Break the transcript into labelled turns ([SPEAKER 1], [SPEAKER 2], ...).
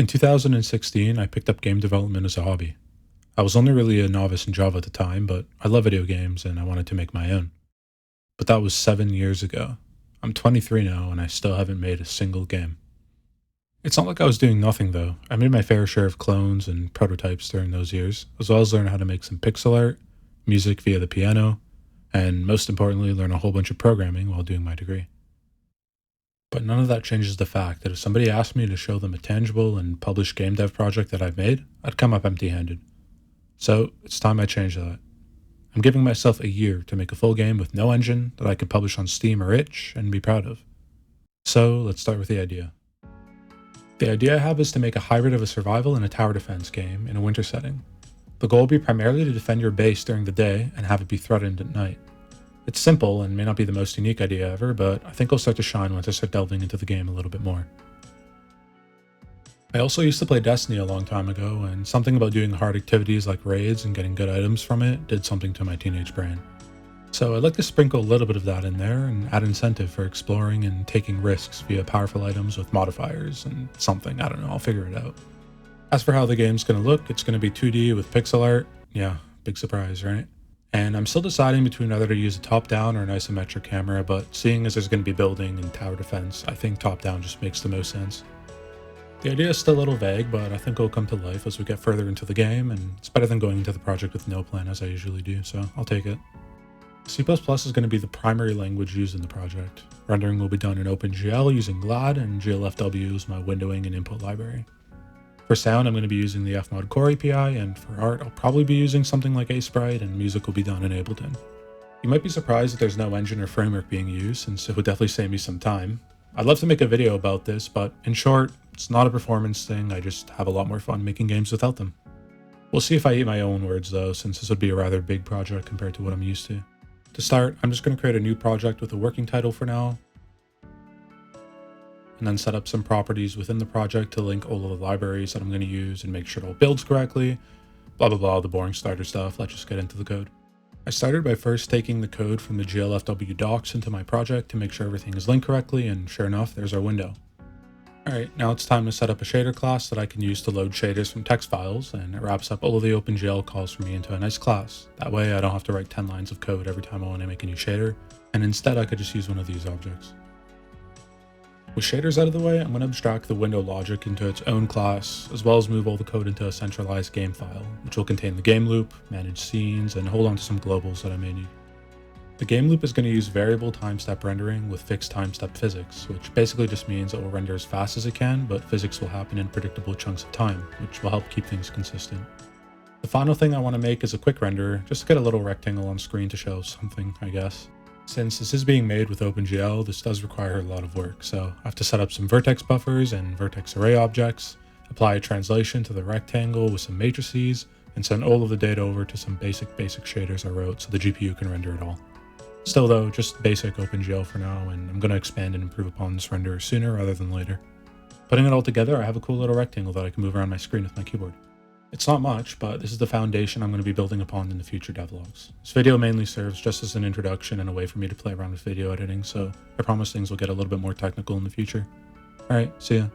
[SPEAKER 1] In 2016, I picked up game development as a hobby. I was only really a novice in Java at the time, but I love video games and I wanted to make my own. But that was 7 years ago. I'm 23 now and I still haven't made a single game. It's not like I was doing nothing though. I made my fair share of clones and prototypes during those years, as well as learn how to make some pixel art, music via the piano, and most importantly, learn a whole bunch of programming while doing my degree. But none of that changes the fact that if somebody asked me to show them a tangible and published game dev project that I've made, I'd come up empty handed. So it's time I change that. I'm giving myself a year to make a full game with no engine that I can publish on Steam or itch and be proud of. So let's start with the idea. The idea I have is to make a hybrid of a survival and a tower defense game in a winter setting. The goal will be primarily to defend your base during the day and have it be threatened at night. It's simple and may not be the most unique idea ever, but I think it'll start to shine once I start delving into the game a little bit more. I also used to play Destiny a long time ago, and something about doing hard activities like raids and getting good items from it did something to my teenage brain. So I'd like to sprinkle a little bit of that in there and add incentive for exploring and taking risks via powerful items with modifiers and something, I don't know, I'll figure it out. As for how the game's going to look, it's going to be 2D with pixel art. Yeah, big surprise, right? And I'm still deciding between whether to use a top-down or an isometric camera, but seeing as there's going to be building and tower defense, I think top-down just makes the most sense. The idea is still a little vague, but I think it'll come to life as we get further into the game, and it's better than going into the project with no plan as I usually do, so I'll take it. C++ is going to be the primary language used in the project. Rendering will be done in OpenGL using GLAD, and GLFW is my windowing and input library. For sound, I'm going to be using the Fmod Core API, and for art, I'll probably be using something like Aseprite, and music will be done in Ableton. You might be surprised that there's no engine or framework being used, since it would definitely save me some time. I'd love to make a video about this, but in short, it's not a performance thing, I just have a lot more fun making games without them. We'll see if I eat my own words though, since this would be a rather big project compared to what I'm used to. To start, I'm just going to create a new project with a working title for now, and then set up some properties within the project to link all of the libraries that I'm going to use and make sure it all builds correctly, blah blah blah, the boring starter stuff. Let's just get into the code. I started by first taking the code from the GLFW docs into my project to make sure everything is linked correctly, and sure enough, there's our window. Alright, now it's time to set up a shader class that I can use to load shaders from text files, and it wraps up all of the OpenGL calls for me into a nice class. That way I don't have to write 10 lines of code every time I want to make a new shader, and instead I could just use one of these objects. With shaders out of the way, I'm going to abstract the window logic into its own class, as well as move all the code into a centralized game file, which will contain the game loop, manage scenes, and hold on to some globals that I may need. The game loop is going to use variable time-step rendering with fixed time-step physics, which basically just means it will render as fast as it can, but physics will happen in predictable chunks of time, which will help keep things consistent. The final thing I want to make is a quick render, just to get a little rectangle on screen to show something, I guess. Since this is being made with OpenGL, this does require a lot of work, so I have to set up some vertex buffers and vertex array objects, apply a translation to the rectangle with some matrices, and send all of the data over to some basic shaders I wrote so the GPU can render it all. Still though, just basic OpenGL for now, and I'm going to expand and improve upon this render sooner rather than later. Putting it all together, I have a cool little rectangle that I can move around my screen with my keyboard. It's not much, but this is the foundation I'm going to be building upon in the future devlogs. This video mainly serves just as an introduction and a way for me to play around with video editing, so I promise things will get a little bit more technical in the future. Alright, see ya.